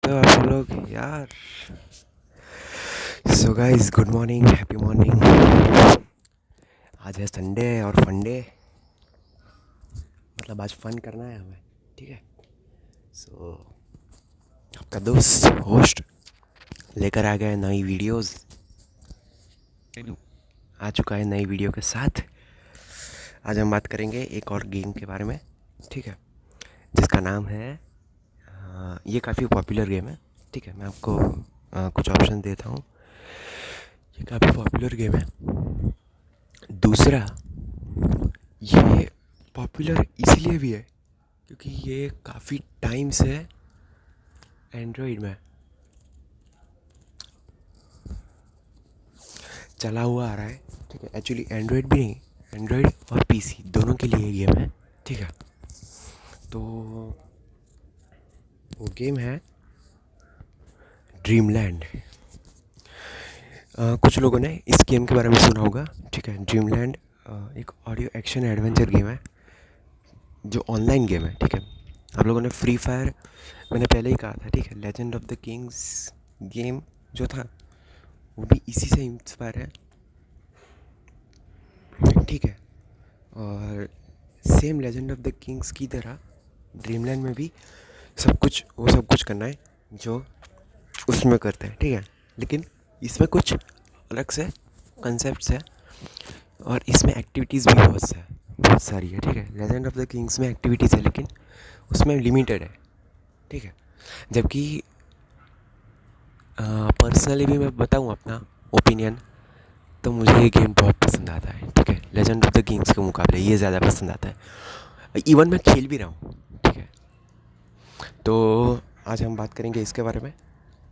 कैसे हो आप लोग यार। So guys, good morning, happy morning. आज है संडे और फंडे, मतलब आज फन करना है हमें, ठीक है। सो आपका दोस्त होस्ट लेकर आ गया नई वीडियोस, आ चुका है नई वीडियो के साथ। आज हम बात करेंगे एक और गेम के बारे में, ठीक है, जिसका नाम है ये काफ़ी पॉपुलर गेम है, ठीक है। मैं आपको कुछ ऑप्शन देता हूँ। ये काफ़ी पॉपुलर गेम है। दूसरा, ये पॉपुलर इसलिए भी है क्योंकि ये काफ़ी टाइम से एंड्रॉयड में चला हुआ आ रहा है, ठीक है। एक्चुअली एंड्रॉयड भी नहीं, एंड्रॉयड और पीसी दोनों के लिए गेम है, ठीक है। तो वो गेम है ड्रीमलैंड। कुछ लोगों ने इस गेम के बारे में सुना होगा, ठीक है। ड्रीमलैंड एक ऑडियो एक्शन एडवेंचर गेम है जो ऑनलाइन गेम है, ठीक है। आप लोगों ने फ्री फायर, मैंने पहले ही कहा था, ठीक है, legend of the Kings game जो था वो भी इसी से इंस्पायर है, ठीक है। और same legend of the Kings की तरह ड्रीमलैंड में भी सब कुछ करना है जो उसमें करते हैं, ठीक है। लेकिन इसमें कुछ अलग से कंसेप्ट है और इसमें एक्टिविटीज़ भी बहुत सारी है, ठीक है। लेजेंड ऑफ द किंग्स में एक्टिविटीज़ है लेकिन उसमें लिमिटेड है, ठीक है। जबकि पर्सनली भी मैं बताऊँ अपना ओपिनियन, तो मुझे ये गेम बहुत पसंद आता है, ठीक है। लेजेंड ऑफ द किंग्स के मुकाबले ये ज़्यादा पसंद आता है। इवन मैं खेल भी रहा हूँ, ठीक है। तो आज हम बात करेंगे इसके बारे में।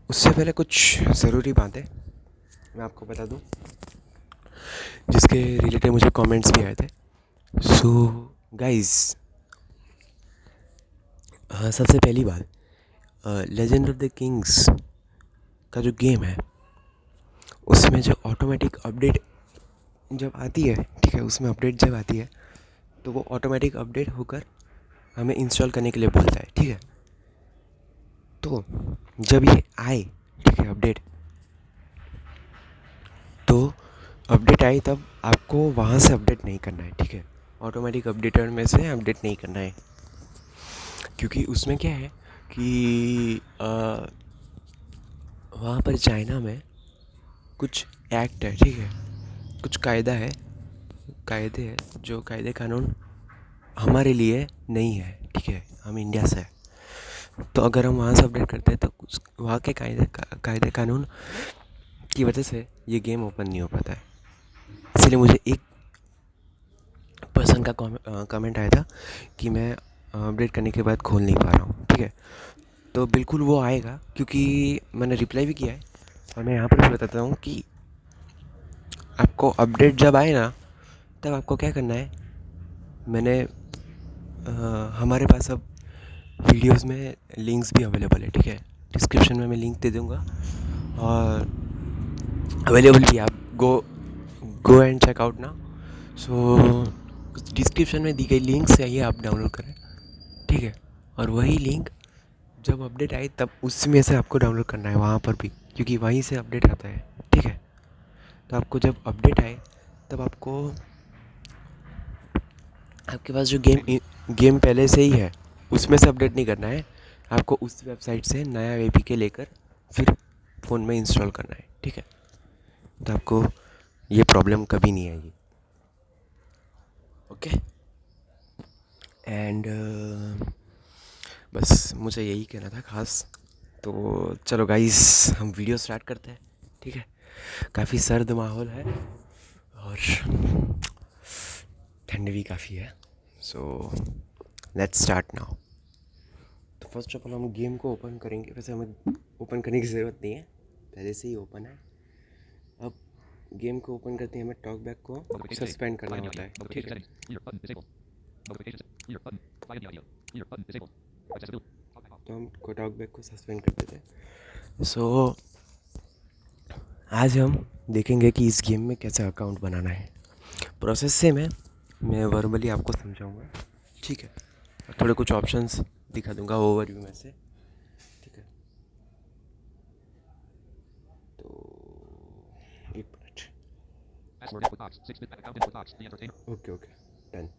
उससे पहले कुछ ज़रूरी बातें मैं आपको बता दूँ जिसके रिलेटेड मुझे कमेंट्स भी आए थे। सो गाइस, सबसे पहली बात, लेजेंड ऑफ द किंग्स का जो गेम है उसमें जो ऑटोमेटिक अपडेट जब आती है, ठीक है, उसमें अपडेट जब आती है तो वो ऑटोमेटिक अपडेट होकर हमें इंस्टॉल करने के लिए बोलता है, ठीक है। तो जब ये आए, ठीक है, अपडेट, तो अपडेट आई तब आपको वहाँ से अपडेट नहीं करना है, ठीक है। ऑटोमेटिक अपडेटर में से अपडेट नहीं करना है क्योंकि उसमें क्या है कि वहाँ पर चाइना में कुछ एक्ट है, ठीक है, कुछ कायदा है, कायदे हैं जो कायदे कानून हमारे लिए नहीं है, ठीक है। हम इंडिया से हैं, तो अगर हम वहाँ से अपडेट करते हैं तो कुछ वहाँ के कायदे कानून की वजह से ये गेम ओपन नहीं हो पाता है। इसीलिए मुझे एक पर्सन का कमेंट आया था कि मैं अपडेट करने के बाद खोल नहीं पा रहा हूँ, ठीक है। तो बिल्कुल वो आएगा क्योंकि मैंने रिप्लाई भी किया है और मैं यहाँ पर भी बताता हूँ कि आपको अपडेट जब आए ना तब आपको क्या करना है। मैंने हमारे पास अब वीडियोस में लिंक्स भी अवेलेबल है, ठीक है। डिस्क्रिप्शन में मैं लिंक दे दूँगा और अवेलेबल भी, आप गो गो एंड चेक आउट ना। सो डिस्क्रिप्शन में दी गई लिंक से आइए आप डाउनलोड करें, ठीक है। और वही लिंक जब अपडेट आए तब उसमें से आपको डाउनलोड करना है वहाँ पर भी, क्योंकि वहीं से अपडेट आता है, ठीक है। तो आपको जब अपडेट आए तब आपको आपके पास जो गेम पहले से ही है उसमें से अपडेट नहीं करना है, आपको उस वेबसाइट से नया एपीके लेकर फिर फ़ोन में इंस्टॉल करना है, ठीक है। तो आपको ये प्रॉब्लम कभी नहीं आएगी, ओके। एंड बस मुझे यही कहना था खास। तो चलो गाइस, हम वीडियो स्टार्ट करते हैं, ठीक है। काफ़ी सर्द माहौल है और ठंड भी काफ़ी है। So let's start now. तो फर्स्ट ऑफ ऑल हम गेम को ओपन करेंगे। वैसे हमें ओपन करने की ज़रूरत नहीं है, पहले से ही ओपन है। अब गेम को ओपन करते हैं, हमें टॉकबैक को सस्पेंड करना होता है, ठीक है। तो हम टॉकबैक को सस्पेंड कर देते हैं। सो आज हम देखेंगे कि इस गेम में कैसे अकाउंट बनाना है। प्रोसेस सेम है, मैं वर्बली आपको समझाऊंगा, ठीक है। और थोड़े कुछ ऑप्शंस दिखा दूंगा ओवरव्यू में से, ठीक है। Okay okay, done.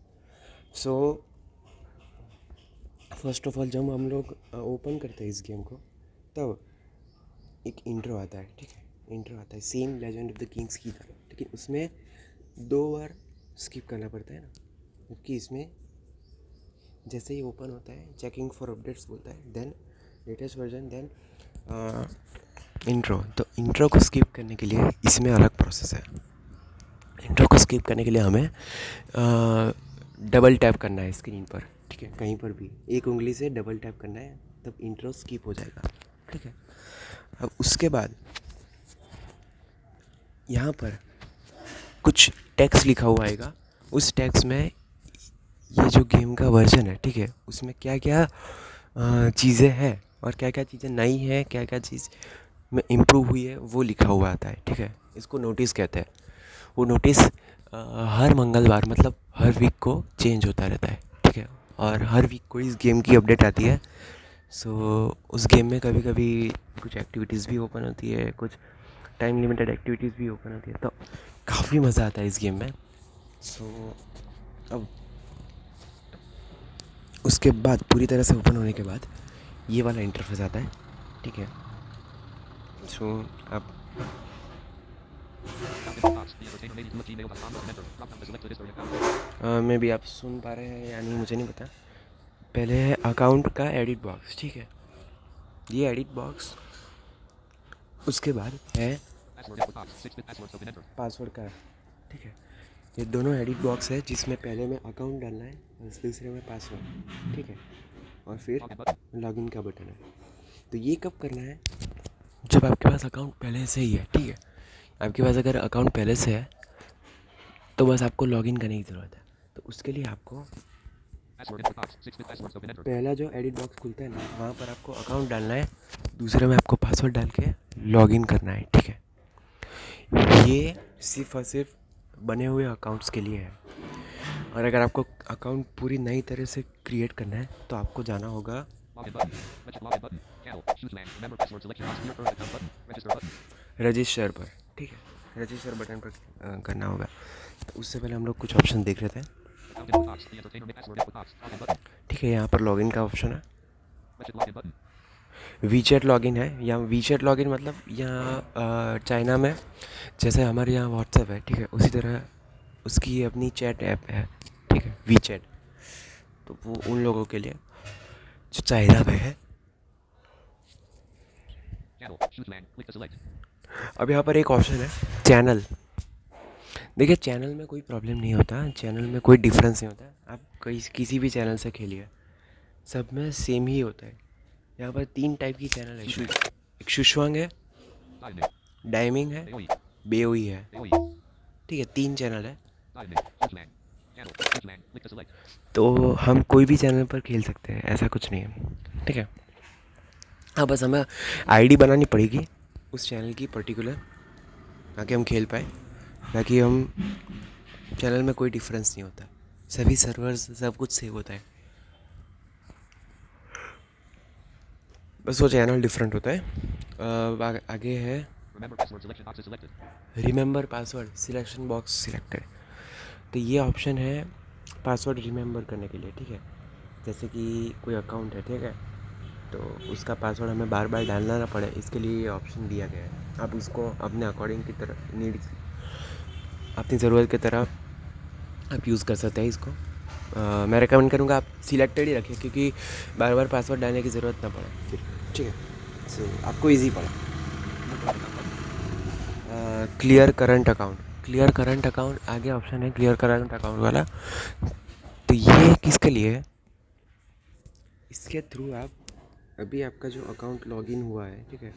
So first of all जब हम लोग ओपन करते हैं इस गेम को, तब एक इंट्रो आता है, ठीक है। इंट्रो आता है same legend of the Kings की तरह, लेकिन उसमें 2 बार स्किप करना पड़ता है ना, क्योंकि इसमें जैसे ही ओपन होता है चेकिंग फॉर अपडेट्स बोलता है, then latest version, then intro. तो इंट्रो को स्किप करने के लिए इसमें अलग प्रोसेस है। इंट्रो को स्किप करने के लिए हमें डबल टैप करना है स्क्रीन पर, ठीक है। कहीं पर भी एक उंगली से डबल टैप करना है, तब इंट्रो स्किप हो जाएगा, ठीक है। अब उसके बाद यहाँ पर कुछ टेक्स्ट लिखा हुआ आएगा। उस टेक्स्ट में ये जो गेम का वर्जन है, ठीक है, उसमें क्या क्या चीज़ें हैं और क्या क्या चीज़ें नई हैं, क्या क्या चीज़ में इम्प्रूव हुई है, वो लिखा हुआ आता है, ठीक है। इसको नोटिस कहते हैं। वो नोटिस हर मंगलवार मतलब हर वीक को चेंज होता रहता है, ठीक है। और हर वीक को इस गेम की अपडेट आती है। सो उस गेम में कभी कभी कुछ एक्टिविटीज़ भी ओपन होती है, कुछ टाइम लिमिटेड एक्टिविटीज़ भी ओपन होती है, तो काफ़ी मज़ा आता है इस गेम में। सो अब उसके बाद पूरी तरह से ओपन होने के बाद ये वाला इंटरफेस आता है, ठीक है। सो अब मे भी आप सुन पा रहे हैं या नहीं मुझे नहीं पता। पहले है अकाउंट का एडिट बॉक्स, ठीक है, ये एडिट बॉक्स। उसके बाद है पासवर्ड का, ठीक है। ये दोनों एडिट बॉक्स है, जिसमें पहले में अकाउंट डालना है और दूसरे में पासवर्ड, ठीक है। और फिर लॉगिन का बटन है। तो ये कब करना है? जब आपके पास अकाउंट पहले से ही है, ठीक है। आपके पास अगर अकाउंट पहले से है तो बस आपको लॉगिन करने की ज़रूरत है। तो उसके लिए आपको पहला जो एडिट बॉक्स खुलता है ना, वहाँ पर आपको अकाउंट डालना है, दूसरे में आपको पासवर्ड डाल के लॉगिन करना है, ठीक है। ये सिर्फ और सिर्फ बने हुए अकाउंट्स के लिए है। और अगर आपको अकाउंट पूरी नई तरह से क्रिएट करना है तो आपको जाना होगा रजिस्टर पर, ठीक है। रजिस्टर बटन पर करना होगा। तो उससे पहले हम लोग कुछ ऑप्शन देख रहे थे, ठीक है। यहाँ पर लॉगिन का ऑप्शन है, वीचैट लॉगिन है। या वीचैट लॉगिन मतलब यहाँ चाइना में जैसे हमारे यहाँ व्हाट्सएप है, ठीक है, उसी तरह उसकी अपनी चैट ऐप है, ठीक है, वीचैट। तो वो उन लोगों के लिए जो चाइना में है। अब यहाँ पर एक ऑप्शन है चैनल। देखिए चैनल में कोई प्रॉब्लम नहीं होता, चैनल में कोई डिफरेंस नहीं होता। आप किसी भी चैनल से खेलिए, सब में सेम ही होता है। यहाँ पर 3 टाइप की चैनल है। एक शुशवांग है, डाइमिंग है, बेओई है, ठीक है। 3 चैनल है। तो हम कोई भी चैनल पर खेल सकते हैं, ऐसा कुछ नहीं है, ठीक है। हाँ, बस हमें आईडी बनानी पड़ेगी उस चैनल की पर्टिकुलर, ताकि हम खेल पाए। ताकि हम चैनल में कोई डिफरेंस नहीं होता, सभी सर्वर्स सब कुछ सेव होता है, बस वो चैनल डिफरेंट होता है। आगे है remember password selection box selected. तो ये ऑप्शन है पासवर्ड रिमेंबर करने के लिए, ठीक है। जैसे कि कोई अकाउंट है, ठीक है, तो उसका पासवर्ड हमें बार बार डालना ना पड़े, इसके लिए ये ऑप्शन दिया गया है। आप इसको अपने अकॉर्डिंग की तरह नीड, अपनी ज़रूरत की तरह आप यूज़ कर सकते हैं इसको। मैं रिकमेंड करूँगा आप सिलेक्टेड ही रखें, क्योंकि बार बार पासवर्ड डालने की ज़रूरत ना पड़े फिर, ठीक है। सो आपको इजी पड़े। Clear current account, clear current account आगे ऑप्शन है, क्लियर करंट अकाउंट वाला। तो ये किसके लिए है? इसके थ्रू आप अभी आपका जो अकाउंट लॉगिन हुआ है, ठीक है,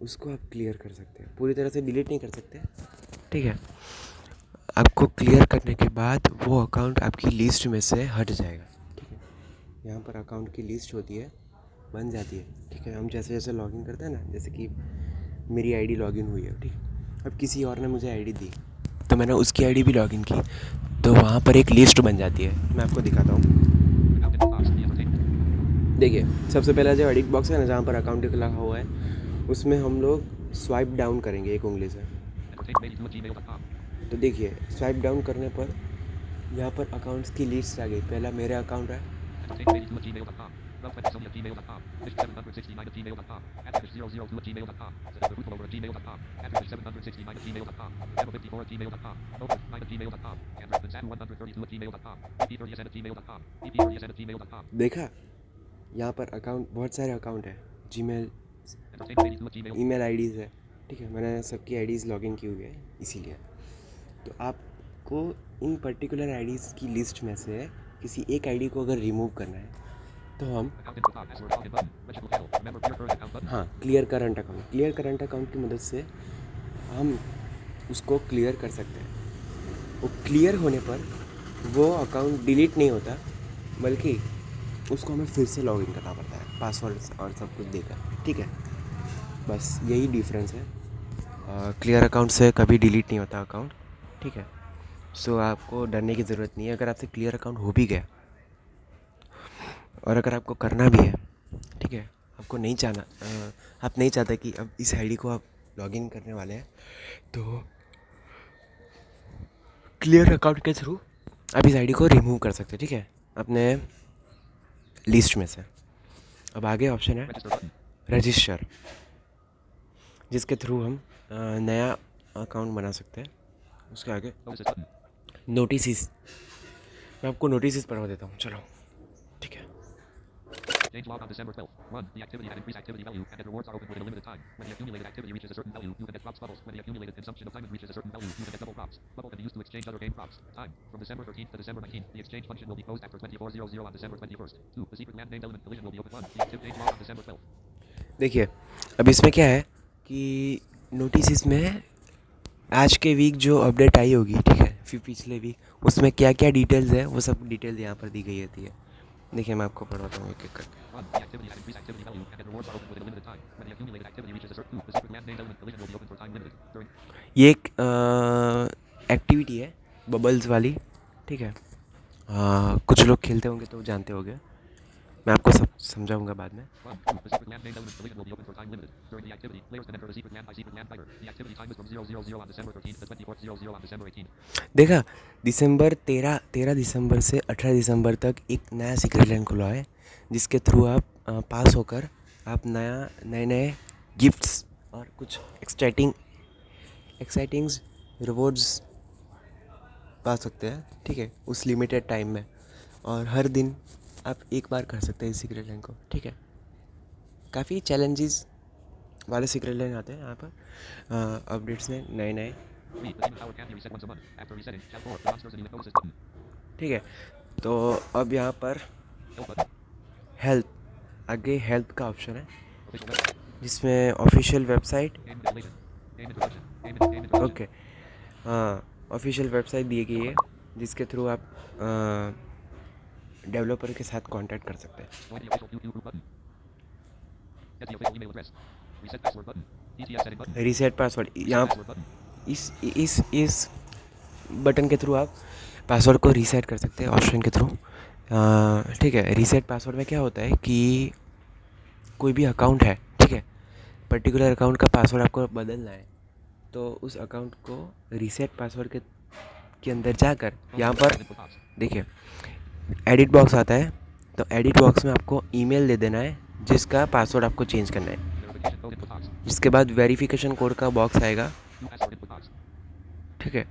उसको आप क्लियर कर सकते हैं। पूरी तरह से डिलीट नहीं कर सकते, ठीक है। आपको क्लियर करने के बाद वो अकाउंट आपकी लिस्ट में से हट जाएगा, ठीक है। यहाँ पर अकाउंट की लिस्ट होती है, बन जाती है, ठीक है। हम जैसे जैसे लॉगिन करते हैं ना, जैसे कि मेरी आईडी लॉगिन हुई है, ठीक है। अब किसी और ने मुझे आईडी दी, तो मैंने उसकी आईडी भी लॉगिन की, तो वहाँ पर एक लिस्ट बन जाती है। मैं आपको दिखाता हूँ। देखिए सबसे पहला जो एडिट बॉक्स है ना, जहाँ पर अकाउंट लिखा हुआ है, उसमें हम लोग स्वाइप डाउन करेंगे एक उंगली से, तो देखिए स्वाइप डाउन करने पर यहाँ पर अकाउंट्स की लिस्ट आ गई। पहला मेरा अकाउंट है, देखा यहाँ पर अकाउंट, बहुत सारे अकाउंट है, जीमेल, ईमेल आईडीज़ है, ठीक है। मैंने सबकी आईडीज़ लॉगिन की हुई है इसीलिए। तो आपको इन पर्टिकुलर आईडीज़ की लिस्ट में से किसी एक आईडी को अगर रिमूव करना है तो हम, हाँ, क्लियर करंट अकाउंट की मदद से हम उसको क्लियर कर सकते हैं। वो क्लियर होने पर वो अकाउंट डिलीट नहीं होता, बल्कि उसको हमें फिर से लॉगिन करना पड़ता है, पासवर्ड और सब कुछ देकर, ठीक है। बस यही डिफरेंस है। क्लियर अकाउंट से कभी डिलीट नहीं होता अकाउंट, ठीक है। सो आपको डरने की ज़रूरत नहीं है अगर आपसे क्लियर अकाउंट हो भी गया, और अगर आपको करना भी है, ठीक है, आपको नहीं चाहना, आप नहीं चाहते कि अब इस आईडी को आप लॉगिन करने वाले हैं, तो क्लियर अकाउंट के थ्रू आप इस आईडी को रिमूव कर सकते हैं, ठीक है, अपने लिस्ट में से। अब आगे ऑप्शन है रजिस्टर, जिसके थ्रू हम नया अकाउंट बना सकते हैं। उसके आगे नोटिस, मैं आपको नोटिस पढ़वा देता हूँ, चलो, ठीक है। Change log on December 12th. 1. The activity had increased activity value and rewards are open within a limited time. When the accumulated activity reaches a certain value, you can get props bubbles. When the accumulated consumption of diamond reaches a certain value, you can get double props. Bubble can be used to exchange other game props. Time. From December 13th to December 19th. The exchange function will be closed after 24:00 on December 21st. 2. The secret man named element collision will be open. 1. The active change log on December 12th. देखिए अब इसमें क्या है कि notice में आज के week जो अपडेट आई होगी, ठीक है, फिर पिछले वीक उसमें क्या क्या डिटेल्स है वो सब डिटेल्स यहाँ पर दी गई होती है। देखिए मैं आपको पढ़वाता हूँ एक एक करके। ये एक एक्टिविटी है बबल्स वाली, ठीक है। कुछ लोग खेलते होंगे तो जानते होंगे, मैं आपको सब समझाऊंगा बाद में। देखा, दिसंबर 13 दिसंबर से 18 दिसंबर तक एक नया सीक्रेट लैंड खुला है, जिसके थ्रू आप पास होकर आप नए नए गिफ्ट्स और कुछ एक्साइटिंग रिवॉर्ड्स पा सकते हैं, ठीक है, उस लिमिटेड टाइम में। और हर दिन आप एक बार कर सकते हैं इस सीक्रेट लैंड को, ठीक है। काफ़ी चैलेंजेस वाले सीक्रेट लैंड आते हैं यहाँ पर अपडेट्स में नए नए, ठीक है। तो अब यहाँ पर हेल्प, आगे हेल्प का ऑप्शन है, जिसमें ऑफिशियल वेबसाइट, ओके, हाँ, ऑफिशियल वेबसाइट दी गई है, जिसके थ्रू आप डेवलपर के साथ कांटेक्ट कर सकते हैं। रीसेट पासवर्ड, यहाँ इस बटन के थ्रू आप पासवर्ड को रीसेट कर सकते हैं ऑप्शन के थ्रू, ठीक है। रीसेट पासवर्ड में क्या होता है कि कोई भी अकाउंट है, ठीक है, पर्टिकुलर अकाउंट का पासवर्ड आपको बदलना है, तो उस अकाउंट को रीसेट पासवर्ड के अंदर जाकर यहाँ पर देखिए एडिट बॉक्स आता है, तो एडिट बॉक्स में आपको ईमेल दे देना है जिसका पासवर्ड आपको चेंज करना है। जिसके बाद वेरिफिकेशन कोड का बॉक्स आएगा, ठीक है।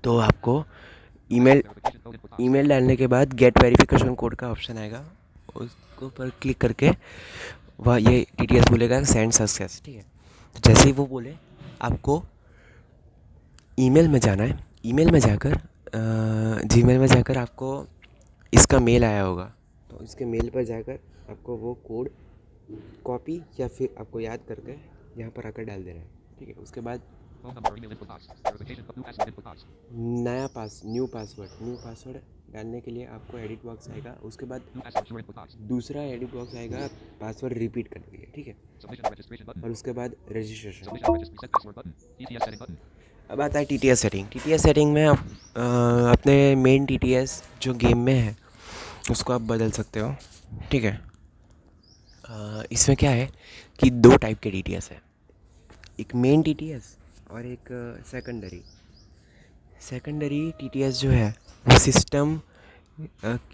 तो आपको ईमेल डालने के बाद गेट वेरिफिकेशन कोड का ऑप्शन आएगा, उसको पर क्लिक करके वह ये TTS बोलेगा सेंड सक्सेस, ठीक है। तो जैसे ही वो बोले आपको ईमेल में जाना है, ईमेल में जाकर जीमेल में जाकर आपको इसका मेल आया होगा, तो इसके मेल पर जाकर आपको वो कोड कॉपी या फिर आपको याद करके यहाँ पर आकर डाल देना है, ठीक है। उसके बाद न्यू पासवर्ड डालने के लिए आपको एडिट बॉक्स आएगा, उसके बाद दूसरा एडिट बॉक्स आएगा पासवर्ड रिपीट करने के लिए, ठीक है। और उसके बाद रजिस्ट्रेशन। अब आता है TTS सेटिंग में आप अपने मेन TTS जो गेम में है उसको आप बदल सकते हो, ठीक है। इसमें क्या है कि दो टाइप के TTS है, एक मेन टीटीएस और एक सेकेंडरी। सेकेंडरी टीटीएस जो है वो system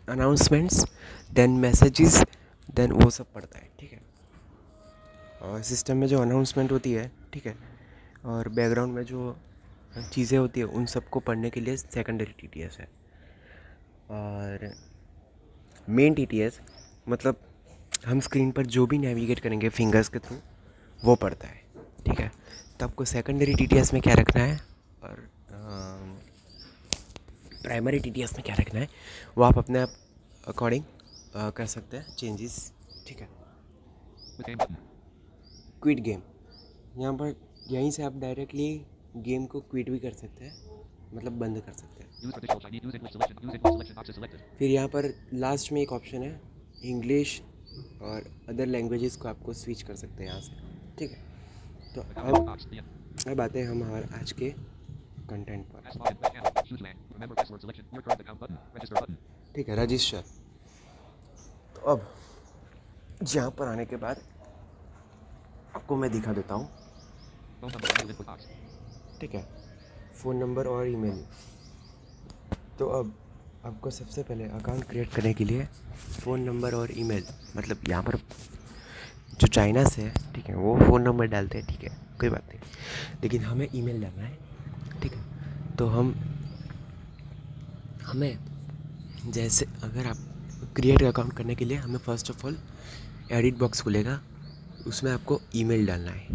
announcements then messages then वो सब पढ़ता है, ठीक है। और सिस्टम में जो अनाउंसमेंट होती है, ठीक है, और बैकग्राउंड में जो चीज़ें होती है उन सबको पढ़ने के लिए सेकेंडरी टीटीएस है। और मेन टीटीएस मतलब हम स्क्रीन पर जो भी नेविगेट करेंगे फिंगर्स के थ्रू वो पढ़ता है, ठीक है। तो आपको सेकेंडरी टीटीएस में क्या रखना है और प्राइमरी टीटीएस में क्या रखना है वो आप अपने अकॉर्डिंग कर सकते हैं चेंजेस, ठीक है। क्विट गेम, यहाँ पर यहीं से आप डायरेक्टली गेम को क्विट भी कर सकते हैं, मतलब बंद कर सकते हैं। फिर यहाँ पर लास्ट में एक ऑप्शन है इंग्लिश और अदर लैंग्वेजेस को आपको स्विच कर सकते हैं यहाँ से, ठीक है। तो अब आते हैं हम हमारे आज के कंटेंट पर, ठीक है, रजिस्टर। तो अब यहाँ पर आने के बाद आपको मैं दिखा देता हूँ, ठीक है, फ़ोन नंबर और ईमेल। तो अब आपको सबसे पहले अकाउंट क्रिएट करने के लिए फ़ोन नंबर और ईमेल, मतलब यहाँ पर जो चाइना से है, ठीक है, वो फ़ोन नंबर डालते हैं, ठीक है, कोई बात नहीं, लेकिन हमें ईमेल डालना है, ठीक है। तो हमें जैसे अगर आप क्रिएट अकाउंट करने के लिए हमें first of all edit box खुलेगा, उसमें आपको ईमेल डालना है।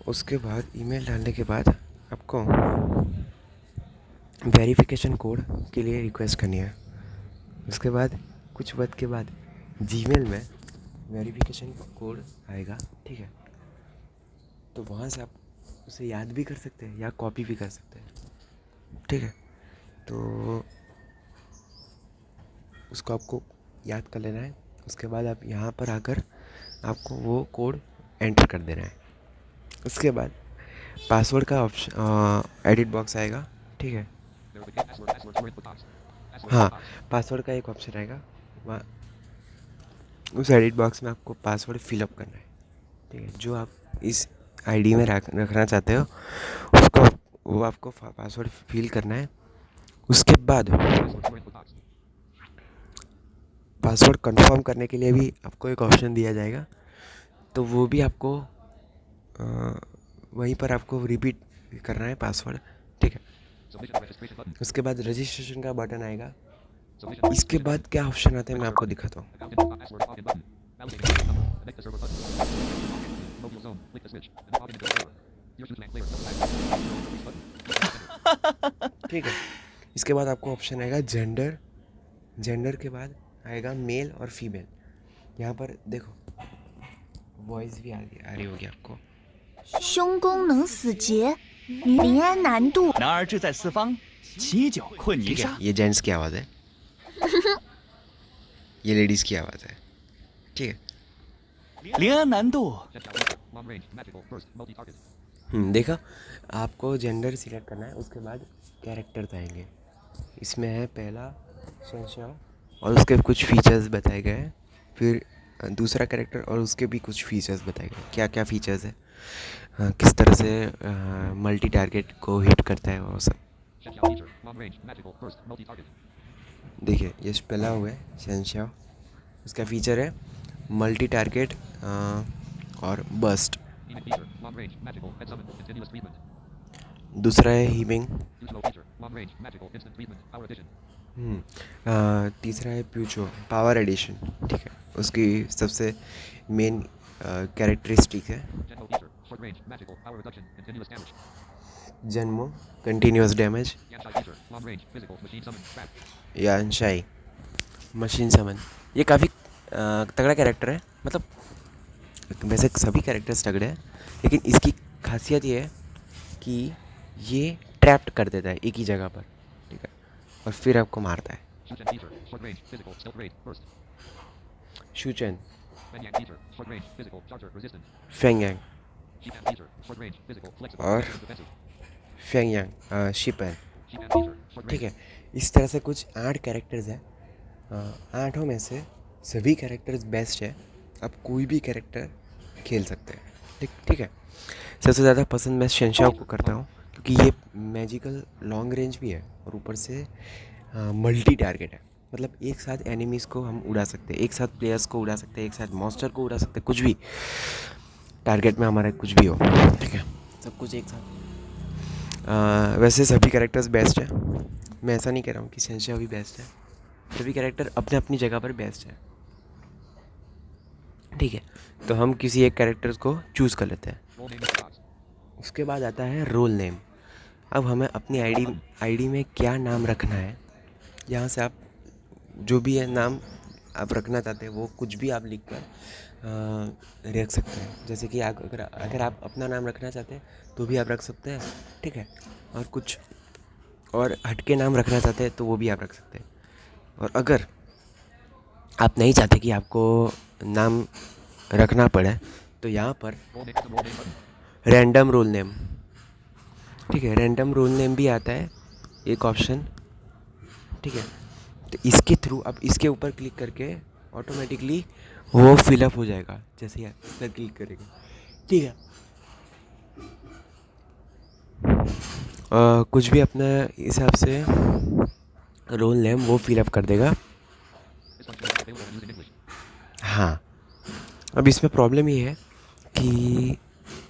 उसके बाद ईमेल डालने के बाद आपको वेरिफिकेशन कोड के लिए रिक्वेस्ट करनी है। उसके बाद कुछ वक्त के बाद जीमेल में वेरिफिकेशन कोड आएगा, ठीक है। तो वहाँ से आप उसे याद भी कर सकते हैं या कॉपी भी कर सकते हैं, ठीक है। तो उसको आपको याद कर लेना है। उसके बाद आप यहाँ पर आकर आपको वो कोड एंटर कर देना है। उसके बाद पासवर्ड का ऑप्शन एडिट बॉक्स आएगा, ठीक है। हाँ, पासवर्ड का एक ऑप्शन आएगा, वहाँ उस एडिट बॉक्स में आपको पासवर्ड फिलअप करना है, ठीक है। जो आप इस आईडी में रखना चाहते हो उसको वो आपको पासवर्ड फिल करना है। उसके बाद पासवर्ड कंफर्म करने के लिए भी आपको एक ऑप्शन दिया जाएगा, तो वो भी आपको वहीं पर आपको रिपीट करना है पासवर्ड, ठीक है। उसके बाद रजिस्ट्रेशन का बटन आएगा। इसके बाद क्या ऑप्शन आते हैं मैं आपको दिखाता हूँ, ठीक है। इसके बाद आपको ऑप्शन आएगा जेंडर, जेंडर के बाद आएगा मेल और फीमेल। यहाँ पर देखो वॉइस भी आ रही होगी आपको। 胸功能死结，临安南渡。男儿志在四方，起脚困泥 ठीक 沙 है, ये जेंट्स की आवाज़ है, ये लेडीज़ की आवाज़ है, ठीक है। 临安南渡 देखा, आपको जेंडर सिलेक्ट करना है। उसके बाद कैरेक्टर्स आएंगे, इसमें है पहला शहंशाह और उसके कुछ फीचर्स बताए गए हैं। फिर दूसरा कैरेक्टर और उसके भी कुछ फीचर्स बताए गए, क्या क्या फीचर्स है, किस तरह से मल्टी टारगेट को हिट करता है वो सब। देखिए ये पहला हुआ है शहंशाह, उसका फीचर है मल्टी टारगेट और बस्ट। दूसरा है हीमिंग, तीसरा है प्यूचो पावर एडिशन, ठीक है, उसकी सबसे मेन कैरेक्टरिस्टिक है। जन्मो कंटिन्यूस डैमेज, या अनशाई मशीन समन। ये काफ़ी तगड़ा कैरेक्टर है, मतलब वैसे सभी कैरेक्टर्स तगड़े हैं, लेकिन इसकी खासियत ये है कि ये ट्रैप्ड कर देता है एक ही जगह पर, ठीक है, और फिर आपको मारता है। शूचन, फेंगयांग और फेंगयांग शिपन, ठीक है। इस तरह से कुछ 8 कैरेक्टर्स हैं। 8 में से सभी कैरेक्टर्स बेस्ट है, आप कोई भी कैरेक्टर खेल सकते हैं, ठीक है। सबसे ज़्यादा पसंद मैं शेनशाओ को करता हूँ क्योंकि ये मैजिकल लॉन्ग रेंज भी है और ऊपर से मल्टी टारगेट है। मतलब एक साथ एनिमीज़ को हम उड़ा सकते हैं, एक साथ प्लेयर्स को उड़ा सकते हैं, एक साथ मॉन्स्टर को उड़ा सकते हैं, कुछ भी टारगेट में हमारा कुछ भी हो, ठीक है, सब कुछ एक साथ। वैसे सभी कैरेक्टर्स बेस्ट है, मैं ऐसा नहीं कह रहा हूँ कि शेनशाओ भी बेस्ट है, सभी कैरेक्टर अपने अपनी जगह पर बेस्ट है, ठीक है। तो हम किसी एक कैरेक्टर्स को चूज़ कर लेते हैं। उसके बाद आता है रोल नेम। अब हमें अपनी आईडी में क्या नाम रखना है, यहाँ से आप जो भी है नाम आप रखना चाहते हैं वो कुछ भी आप लिख कर रख सकते हैं। जैसे कि अगर आप अपना नाम रखना चाहते हैं तो भी आप रख सकते हैं, ठीक है। और कुछ और हटके नाम रखना चाहते हैं तो वो भी आप रख सकते हैं। और अगर आप नहीं चाहते कि आपको नाम रखना पड़े तो यहाँ पर रैंडम रोल नेम, ठीक है, रैंडम रोल नेम भी आता है एक ऑप्शन, ठीक है। तो इसके थ्रू आप इसके ऊपर क्लिक करके ऑटोमेटिकली वो फिलअप हो जाएगा जैसे ही आप इस पर क्लिक करेंगे, ठीक है। कुछ भी अपने हिसाब से रोल नेम वो फिलअप कर देगा। हाँ, अब इसमें प्रॉब्लम ये है कि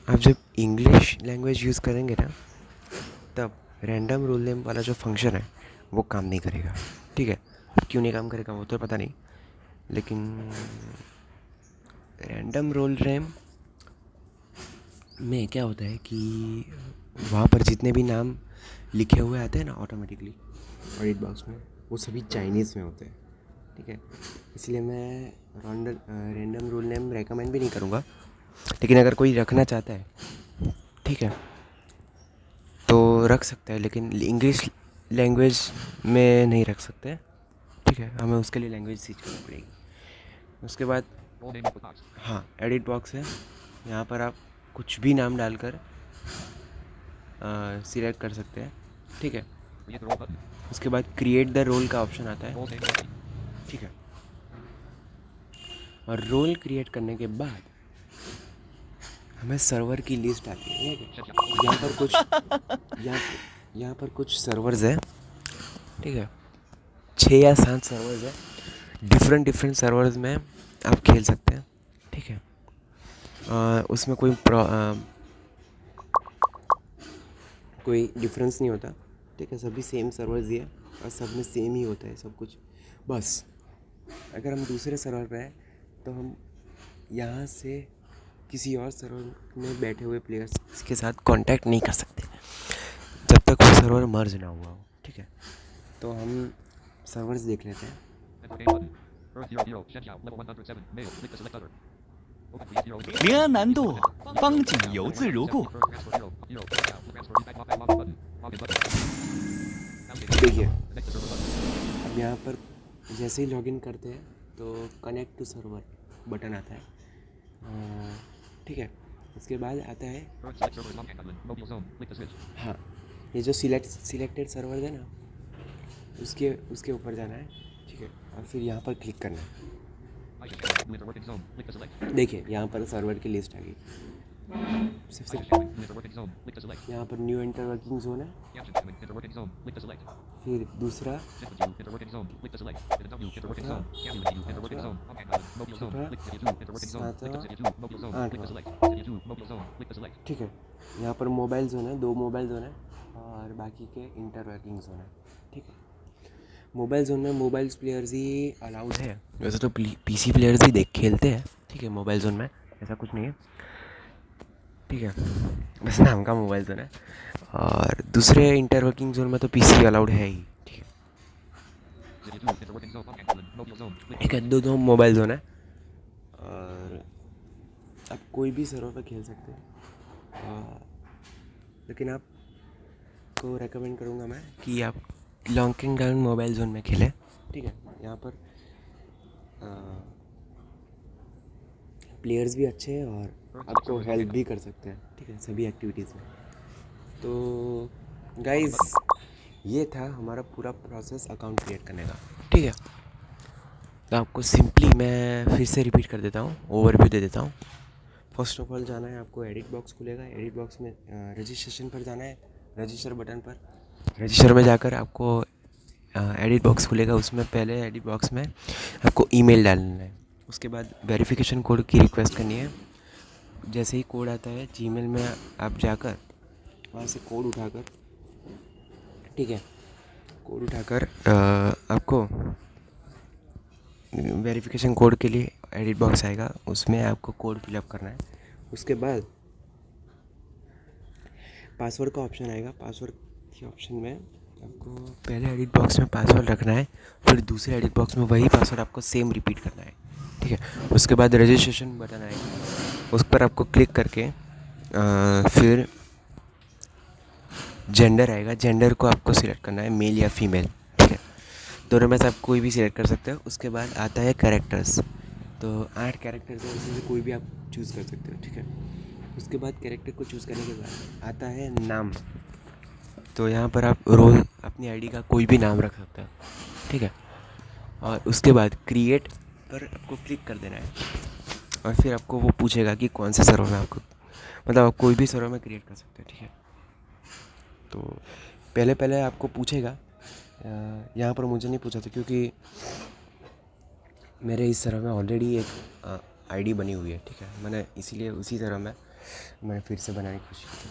आप जब इंग्लिश लैंग्वेज यूज़ करेंगे ना तब रैंडम रोल नेम वाला जो फंक्शन है वो काम नहीं करेगा, ठीक है। क्यों नहीं काम करेगा वो तो पता नहीं, लेकिन रैंडम रोल नेम में क्या होता है कि वहाँ पर जितने भी नाम लिखे हुए आते हैं ना ऑटोमेटिकली एडिट बॉक्स में, वो सभी चाइनीज़ में होते हैं, ठीक है। इसलिए मैं रैंडम रोल नेम रेकमेंड भी नहीं करूँगा, लेकिन अगर कोई रखना चाहता है, ठीक है, तो रख सकता है, लेकिन इंग्लिश लैंग्वेज में नहीं रख सकते, ठीक है। हमें उसके लिए लैंग्वेज सीख करनी पड़ेगी। उसके बाद हाँ, एडिट बॉक्स है, यहाँ पर आप कुछ भी नाम डालकर सिलेक्ट कर सकते हैं, ठीक है। उसके बाद क्रिएट द रोल का ऑप्शन आता है, ठीक है। और रोल क्रिएट करने के बाद हमें सर्वर की लिस्ट आती है, ठीक है। यहाँ पर कुछ सर्वर्स है, ठीक है, 6 या 7 सर्वर्स है, डिफरेंट सर्वर्स में आप खेल सकते हैं, ठीक है। उसमें कोई डिफरेंस नहीं होता, ठीक है, सभी सेम सर्वर्स ही है और सब में सेम ही होता है सब कुछ। बस अगर हम दूसरे सर्वर पे हैं तो हम यहाँ से किसी और सर्वर में बैठे हुए प्लेयर्स के साथ कांटेक्ट नहीं कर सकते जब तक वो सर्वर मर्ज ना हुआ हो, ठीक है। तो हम सर्वर्स देख लेते हैं। 临安南渡，风景犹自如故。 देखिए, अब यहाँ पर जैसे ही लॉगिन करते हैं तो कनेक्ट टू सर्वर बटन आता है, ठीक है। उसके बाद आता है हाँ, ये जो सिलेक्टेड सर्वर है ना उसके ऊपर जाना है, ठीक है, और फिर यहाँ पर क्लिक करना है। देखिए यहाँ पर सर्वर की लिस्ट आ गई। सबसे यहाँ पर न्यू इंटर वर्किंग जोन है, फिर दूसरा ठीक है। यहाँ पर मोबाइल जोन है, 2 मोबाइल जोन है और बाकी के इंटर वर्किंग जोन है, ठीक है। मोबाइल जोन में मोबाइल प्लेयर्स ही अलाउड है, वैसे तो पीसी प्लेयर्स ही खेलते हैं, ठीक है। मोबाइल जोन में ऐसा कुछ नहीं है, ठीक है, बस नाम का मोबाइल जोन है। और दूसरे इंटर वर्किंग जोन में तो पीसी अलाउड है ही, ठीक है। दो मोबाइल जोन है और आप कोई भी सर्वर पर खेल सकते हैं, लेकिन आपको रेकमेंड करूँगा मैं कि आप लॉन्किंग डाउन मोबाइल जोन में खेलें, ठीक है। यहाँ पर प्लेयर्स भी अच्छे हैं और आपको हेल्प भी कर सकते हैं, ठीक है, सभी एक्टिविटीज़ में। तो गाइस ये था हमारा पूरा प्रोसेस अकाउंट क्रिएट करने का, ठीक है। तो आपको सिंपली मैं फिर से रिपीट कर देता हूँ, ओवरव्यू दे देता हूँ। फर्स्ट ऑफ ऑल जाना है आपको, एडिट बॉक्स खुलेगा, एडिट बॉक्स में रजिस्ट्रेशन पर जाना है, रजिस्टर बटन पर। रजिस्टर में जाकर आपको एडिट बॉक्स खुलेगा, उसमें पहले एडिट बॉक्स में आपको ईमेल डालना है। उसके बाद वेरिफिकेशन कोड की रिक्वेस्ट करनी है। जैसे ही कोड आता है जीमेल में आप जाकर वहाँ से कोड उठाकर, ठीक है, कोड उठाकर आपको वेरिफिकेशन कोड के लिए एडिट बॉक्स आएगा, उसमें आपको कोड फिलअप करना है। उसके बाद पासवर्ड का ऑप्शन आएगा, पासवर्ड के ऑप्शन में आपको पहले एडिट बॉक्स में पासवर्ड रखना है, फिर दूसरे एडिट बॉक्स में वही पासवर्ड आपको सेम रिपीट करना है, ठीक है। उसके बाद रजिस्ट्रेशन बटन आएगा, उस पर आपको क्लिक करके फिर जेंडर आएगा, जेंडर को आपको सिलेक्ट करना है, मेल या फीमेल, ठीक है। दोनों में से आप कोई भी सिलेक्ट कर सकते हो। उसके बाद आता है कैरेक्टर्स, तो 8 कैरेक्टर्स है, उसमें से कोई भी आप चूज़ कर सकते हो, ठीक है। उसके बाद कैरेक्टर को चूज़ करने के बाद आता है नाम, तो यहाँ पर आप रोल अपनी आईडी का कोई भी नाम रख सकते हो, ठीक है। और उसके बाद क्रिएट पर आपको क्लिक कर देना है, और फिर आपको वो पूछेगा कि कौन से सर्वर में आपको, मतलब आप कोई भी सर्वर में क्रिएट कर सकते हो, ठीक है। तो पहले पहले आपको पूछेगा, यहाँ पर मुझे नहीं पूछा था क्योंकि मेरे इस सर्वर में ऑलरेडी एक आईडी बनी हुई है, ठीक है। मैंने इसीलिए उसी सर्वर में मैंने फिर से बनाने की कोशिश की,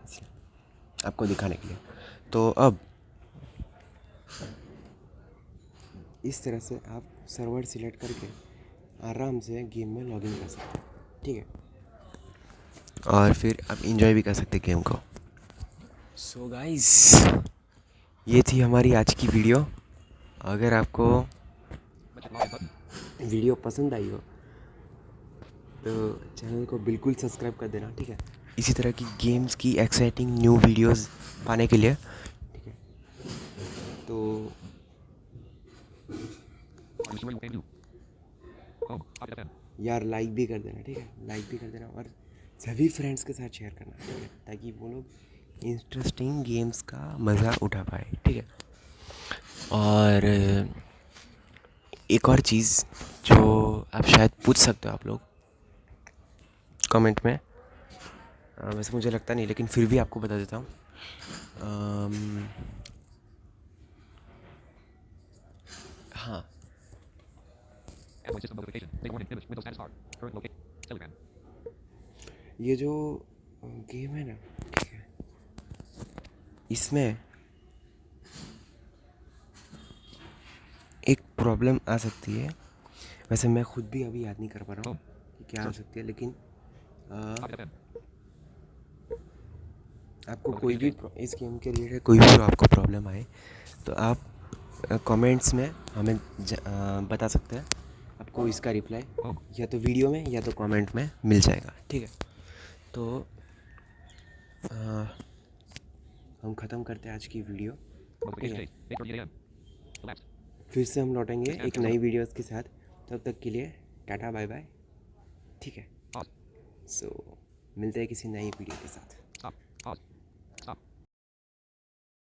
इसलिए आपको दिखाने के लिए। तो अब इस तरह से आप सर्वर सिलेक्ट करके आराम से गेम में लॉगिन कर सकते हैं, ठीक है। और फिर आप इंजॉय भी कर सकते हैं गेम को। सो गाइस, ये थी हमारी आज की वीडियो। अगर आपको वीडियो पसंद आई हो तो चैनल को बिल्कुल सब्सक्राइब कर देना, ठीक है। इसी तरह की गेम्स की एक्साइटिंग न्यू वीडियोस पाने के लिए, ठीक है। तो यार लाइक भी कर देना, ठीक है, लाइक भी कर देना, और सभी फ्रेंड्स के साथ शेयर करना, ठीक है, ताकि वो लोग इंटरेस्टिंग गेम्स का मज़ा उठा पाए, ठीक है। और एक और चीज़ जो आप शायद पूछ सकते हो आप लोग कमेंट में, वैसे मुझे लगता नहीं, लेकिन फिर भी आपको बता देता हूँ। हाँ, ये जो गेम है ना, ठीक है, इसमें एक प्रॉब्लम आ सकती है। वैसे मैं खुद भी अभी याद नहीं कर पा रहा हूँ कि क्या आ सकती है, लेकिन आपको कोई भी इस गेम के रिलेटेड कोई भी आपको प्रॉब्लम आए तो आप कमेंट्स में हमें बता सकते हैं। आपको इसका रिप्लाई या तो वीडियो में या तो कमेंट में मिल जाएगा, ठीक है। तो हम ख़त्म करते हैं आज की वीडियो, ठीक है? फिर से हम लौटेंगे एक नई वीडियोस के साथ, तब तक के लिए टाटा बाय बाय, ठीक है। सो मिलते हैं किसी नई वीडियो के साथ।